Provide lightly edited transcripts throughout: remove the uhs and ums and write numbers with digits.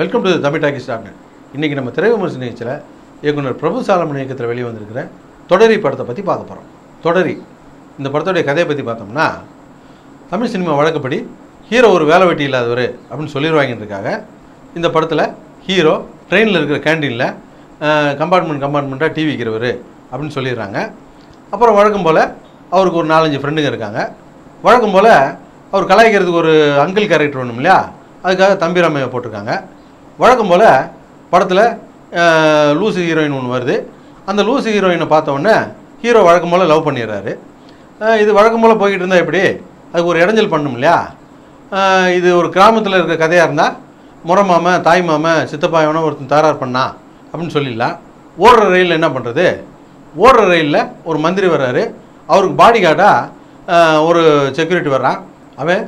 Welcome to Tamil talkie start. இன்றைக்கி நம்ம திரை விமர்சன நிகழ்ச்சியில் இயக்குனர் பிரபு சாலமன் இயக்கத்தில் வெளியே வந்திருக்கிற தொடரி படத்தை பற்றி பார்க்க போகிறோம். தொடரி இந்த படத்துடைய கதையை பற்றி பார்த்தோம்னா, தமிழ் சினிமா வழக்கப்படி ஹீரோ ஒரு வேலை வெட்டி இல்லாதவர் அப்படின்னு சொல்லிடுவாங்கன்றதுக்காக இந்த படத்தில் ஹீரோ ட்ரெயினில் இருக்கிற கேண்டீனில் கம்பார்ட்மெண்ட்டாக டிவி வைக்கிறவர் அப்படின்னு சொல்லிடுறாங்க. அப்புறம் வழக்கம் போல் அவருக்கு ஒரு 4-5 ஃப்ரெண்டுங்க இருக்காங்க. வழக்கம் போல் அவர் கலாய்க்கிறதுக்கு ஒரு அங்கிள் கேரக்டர் வேணும் இல்லையா, அதுக்காக தம்பிராமையை போட்டிருக்காங்க. வழக்கம் போல் படத்தில் லூசு ஹீரோயின் ஒன்று வருது. அந்த லூசு ஹீரோயினை பார்த்தோன்னே ஹீரோ வழக்கம் போல் லவ் பண்ணிடுறாரு. இது வழக்கம் போல் போய்கிட்டு இருந்தால் எப்படி, அதுக்கு ஒரு இடைஞ்சல் பண்ணணும் இல்லையா. இது ஒரு கிராமத்தில் இருக்கிற கதையாக இருந்தால் முறை மாமன், தாய் மாமன், சித்தப்பா எவனோ ஒருத்தன் தகராறு பண்ணா அப்படின்னு சொல்லிடலாம். ஓடுற ரயிலில் என்ன பண்ணுறது, ஓடுற ரயிலில் ஒரு மந்திரி வர்றாரு. அவருக்கு பாடி கார்டாக ஒரு செக்யூரிட்டி வர்றான். அவன்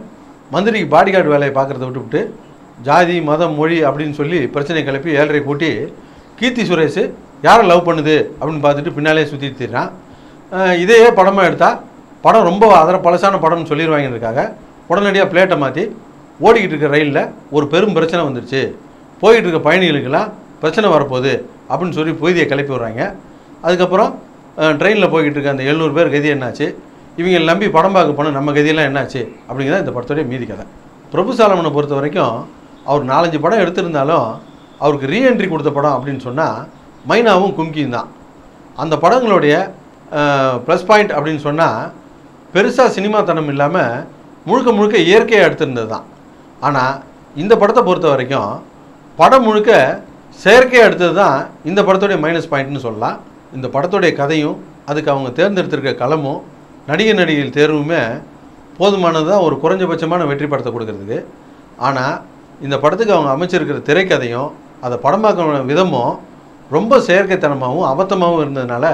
மந்திரிக்கு பாடி கார்டு வேலையை பார்க்குறத விட்டுவிட்டு ஜாதி மதம் மொழி அப்படின்னு சொல்லி பிரச்சனை கிளப்பி 7:30 கூட்டி கீர்த்தி சுரேஷ் யாரை லவ் பண்ணுது அப்படின்னு பார்த்துட்டு பின்னாலே சுற்றிட்டு தீர்றான். இதையே படமாக எடுத்தால் படம் ரொம்ப பழசான படம்னு சொல்லிடுவாங்கிறதுக்காக உடனடியாக பிளேட்டை மாற்றி ஓடிக்கிட்டு இருக்க ரயிலில் ஒரு பெரும் பிரச்சனை வந்துருச்சு, போய்கிட்டு இருக்க பயணிகளுக்கெல்லாம் பிரச்சனை வரப்போகுது அப்படின்னு சொல்லி பொய்தியை கிளப்பி விட்றாங்க. அதுக்கப்புறம் ட்ரெயினில் போய்கிட்டு இருக்க அந்த 700 பேர் கதி என்னாச்சு, இவங்க நம்பி படம் பார்க்க போனால் நம்ம கதியெல்லாம் என்னாச்சு அப்படிங்கிறத இந்த படத்தோடைய மீதி கதை. பிரபு சாலமனை பொறுத்த வரைக்கும் அவர் 4-5 படம் எடுத்திருந்தாலும் அவருக்கு ரீஎன்ட்ரி கொடுத்த படம் அப்படின்னு சொன்னால் மைனாவும் கும்கியும் தான். அந்த படங்களுடைய ப்ளஸ் பாயிண்ட் அப்படின்னு சொன்னால் பெருசாக சினிமாத்தனம் இல்லாமல் முழுக்க இயற்கையாக எடுத்திருந்தது தான். ஆனால் இந்த படத்தை பொறுத்த வரைக்கும் படம் முழுக்க செயற்கையாக எடுத்தது தான் இந்த படத்துடைய மைனஸ் பாயிண்ட்னு சொல்லலாம். இந்த படத்துடைய கதையும் அதுக்கு அவங்க தேர்ந்தெடுத்திருக்க களமும் நடிகைகள் தேர்வுமே போதுமானது தான் ஒரு குறைஞ்சபட்சமான வெற்றி படத்தை கொடுக்கறதுக்கு. ஆனால் இந்த படத்துக்கு அவங்க அமைச்சிருக்கிற திரைக்கதையும் அதை படமாக்க விதமும் ரொம்ப செயற்கைத்தனமாகவும் அபத்தமாகவும் இருந்ததுனால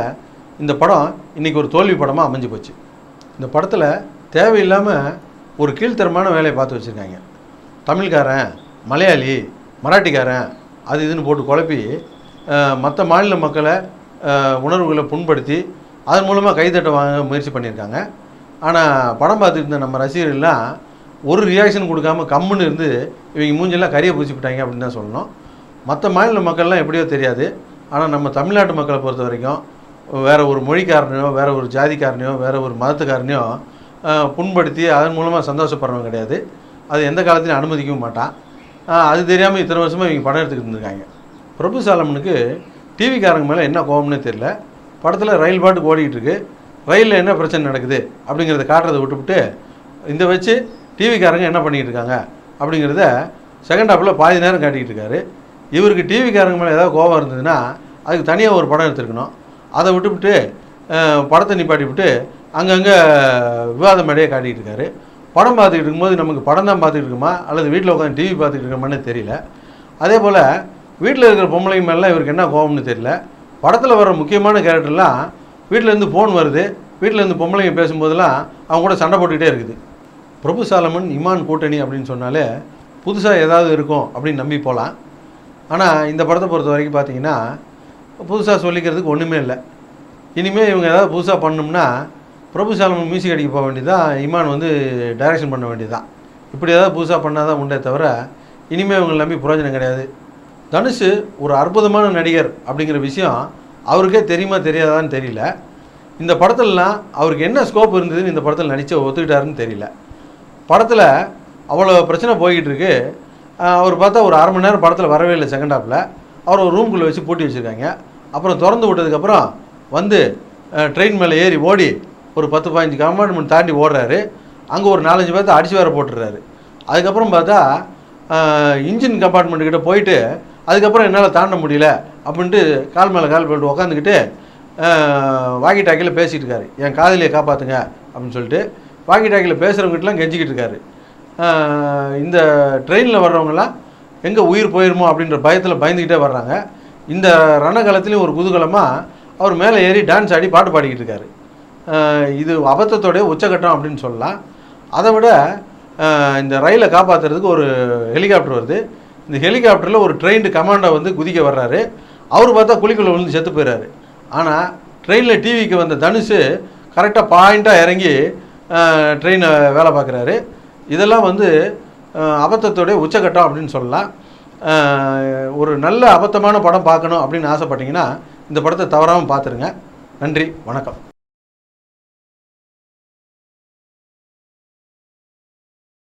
இந்த படம் இன்றைக்கி ஒரு தோல்வி படமாக அமைஞ்சு போச்சு. இந்த படத்தில் தேவையில்லாமல் ஒரு கீழ்த்தரமான வேலையை பார்த்து வச்சுருக்காங்க. தமிழ்காரன், மலையாளி, மராட்டிக்காரன் அது இதுன்னு போட்டு குழப்பி மற்ற மாநில மக்களை உணர்வுகளை புண்படுத்தி அதன் மூலமாக கைத்தட்ட வாங்க முயற்சி பண்ணியிருக்காங்க. ஆனால் படம் பார்த்துட்டு இருந்த நம்ம ரசிகர்கள்லாம் ஒரு ரியாக்ஷன் கொடுக்காமல் கம்முன்னு இருந்து இவங்க மூஞ்செல்லாம் கறியை பூச்சிவிட்டாங்க அப்படின்னு தான் சொல்லணும். மற்ற மாநில மக்கள்லாம் எப்படியோ தெரியாது, ஆனால் நம்ம தமிழ்நாட்டு மக்களை பொறுத்த வரைக்கும் வேறு ஒரு மொழிக்காரனையோ, வேறு ஒரு ஜாதிக்காரனையோ, வேறு ஒரு மதத்துக்காரனையோ புண்படுத்தி அதன் மூலமாக சந்தோஷப்படுறவங்க கிடையாது. அது எந்த காலத்திலையும் அனுமதிக்கவும் மாட்டான். அது தெரியாமல் இத்தனை வருஷமாக இவங்க படம் எடுத்துக்கிட்டு இருந்திருக்காங்க. பிரபு சாலமனுக்கு டிவிக்காரங்க மேலே என்ன கோபம்னே தெரியல. படத்தில் ரயில் பாட்டுக்கு ஓடிக்கிட்டு இருக்கு, ரயிலில் என்ன பிரச்சனை நடக்குது அப்படிங்கிறத காட்டுறதை விட்டுவிட்டு இந்த வச்சு டிவிக்காரங்க என்ன பண்ணிக்கிட்டு இருக்காங்க அப்படிங்கிறத செகண்ட் ஹாஃபில் பாதி நேரம் காட்டிக்கிட்டு இருக்காரு. இவருக்கு டிவிக்காரங்க மேலே ஏதாவது கோபம் இருந்ததுன்னா அதுக்கு தனியாக ஒரு படம் எடுத்துருக்கணும். அதை விட்டுவிட்டு படத்தை நிப்பாட்டி விட்டு அங்கங்கே விவாத மேடையை காட்டிக்கிட்டு இருக்காரு. படம் பார்த்துக்கிட்டு இருக்கும்போது நமக்கு படம் தான் பார்த்துக்கிட்டு இருக்குமா அல்லது வீட்டில் உட்காந்து டிவி பார்த்துக்கிட்டு இருக்கோமான்னு தெரியல. அதே போல் வீட்டில் இருக்கிற பொம்பளைங்க மேலாம் இவருக்கு என்ன கோபம்னு தெரியல. படத்தில் வர முக்கியமான கேரக்டர்லாம் வீட்டிலேருந்து ஃபோன் வருது, வீட்டிலேருந்து பொம்பளைங்க பேசும்போதெல்லாம் அவங்க கூட சண்டை போட்டுக்கிட்டே இருக்குது. பிரபு சாலமன் இமான் கூட்டணி அப்படின்னு சொன்னாலே புதுசாக ஏதாவது இருக்கும் அப்படின்னு நம்பி போகலாம். ஆனால் இந்த படத்தை பொறுத்த வரைக்கும் பார்த்தீங்கன்னா புதுசாக சொல்லிக்கிறதுக்கு ஒன்றுமே இல்லை. இனிமேல் இவங்க ஏதாவது புதுசாக பண்ணணும்னா பிரபு சாலமன் மியூசிக் அடிக்க போக வேண்டியதான், இமான் டைரக்ஷன் பண்ண வேண்டியதான். இப்படி ஏதாவது புதுசாக பண்ணால் தான் உண்டே தவிர இனிமேல் இவங்களை நம்பி பிரயோஜனம் கிடையாது. தனுஷ் ஒரு அற்புதமான நடிகர் அப்படிங்கிற விஷயம் அவருக்கே தெரியுமா தெரியாதான்னு தெரியல. இந்த படத்துலலாம் அவருக்கு என்ன ஸ்கோப் இருந்ததுன்னு இந்த படத்தில் நடித்து ஒத்துக்கிட்டாருன்னு தெரியல. படத்தில் அவ்வளோ பிரச்சனை போய்கிட்டு இருக்கு. அவர் பார்த்தா ஒரு 1/2 மணி நேரம் படத்தில் வரவே இல்லை. செகண்ட் ஹாஃபில் அவர் ஒரு ரூம்குள்ளே வச்சு பூட்டி வச்சுருக்காங்க. அப்புறம் திறந்து விட்டதுக்கப்புறம் ட்ரெயின் மேலே ஏறி ஓடி ஒரு 10-15 கம்பார்ட்மெண்ட் தாண்டி ஓடுறாரு. அங்கே ஒரு 4-5 பேர்த்த அடிச்சு வேற போட்டுடுறாரு. அதுக்கப்புறம் பார்த்தா இன்ஜின் கம்பார்ட்மெண்ட்டுக்கிட்ட போயிட்டு அதுக்கப்புறம் என்னால் தாண்ட முடியல அப்படின்ட்டு கால் மேலே கால் போட்டு உக்காந்துக்கிட்டு வாக்கி டாக்கியில் பேசிகிட்டு இருக்காரு. என் காதலியை காப்பாற்றுங்க அப்படின்னு சொல்லிட்டு வாக்கி டாக்கியில் பேசுகிறவங்ககிட்டலாம் கெஞ்சிக்கிட்டு இருக்காரு. இந்த ட்ரெயினில் வர்றவங்கலாம் எங்கே உயிர் போயிருமோ அப்படின்ற பயத்தில் பயந்துக்கிட்டே வர்றாங்க. இந்த ரணகாலத்துலேயும் ஒரு குதூகலமாக அவர் மேலே ஏறி டான்ஸ் ஆடி பாட்டு பாடிக்கிட்டு இருக்காரு. இது அபத்தத்தோடைய உச்சகட்டம் அப்படின்னு சொல்லலாம். அதை விட இந்த ரயிலை காப்பாற்றுறதுக்கு ஒரு ஹெலிகாப்டர் வருது. இந்த ஹெலிகாப்டரில் ஒரு ட்ரெயின்டு கமாண்டோ குதிக்க வர்றாரு. அவர் பார்த்தா குழிக்குள்ளே விழுந்து செத்து போயிடுறாரு. ஆனால் ட்ரெயினில் டிவிக்கு வந்த தனுஷ் கரெக்டாக பாயிண்ட்டாக இறங்கி ட்ரெயினை வேலை பார்க்குறாரு. இதெல்லாம் அபத்தத்தோடைய உச்சகட்டம் அப்படின்னு சொல்லலாம். ஒரு நல்ல அபத்தமான படம் பார்க்கணும் அப்படின்னு ஆசைப்பட்டீங்கன்னா இந்த படத்தை தவறாமல் பார்த்துருங்க. நன்றி, வணக்கம்.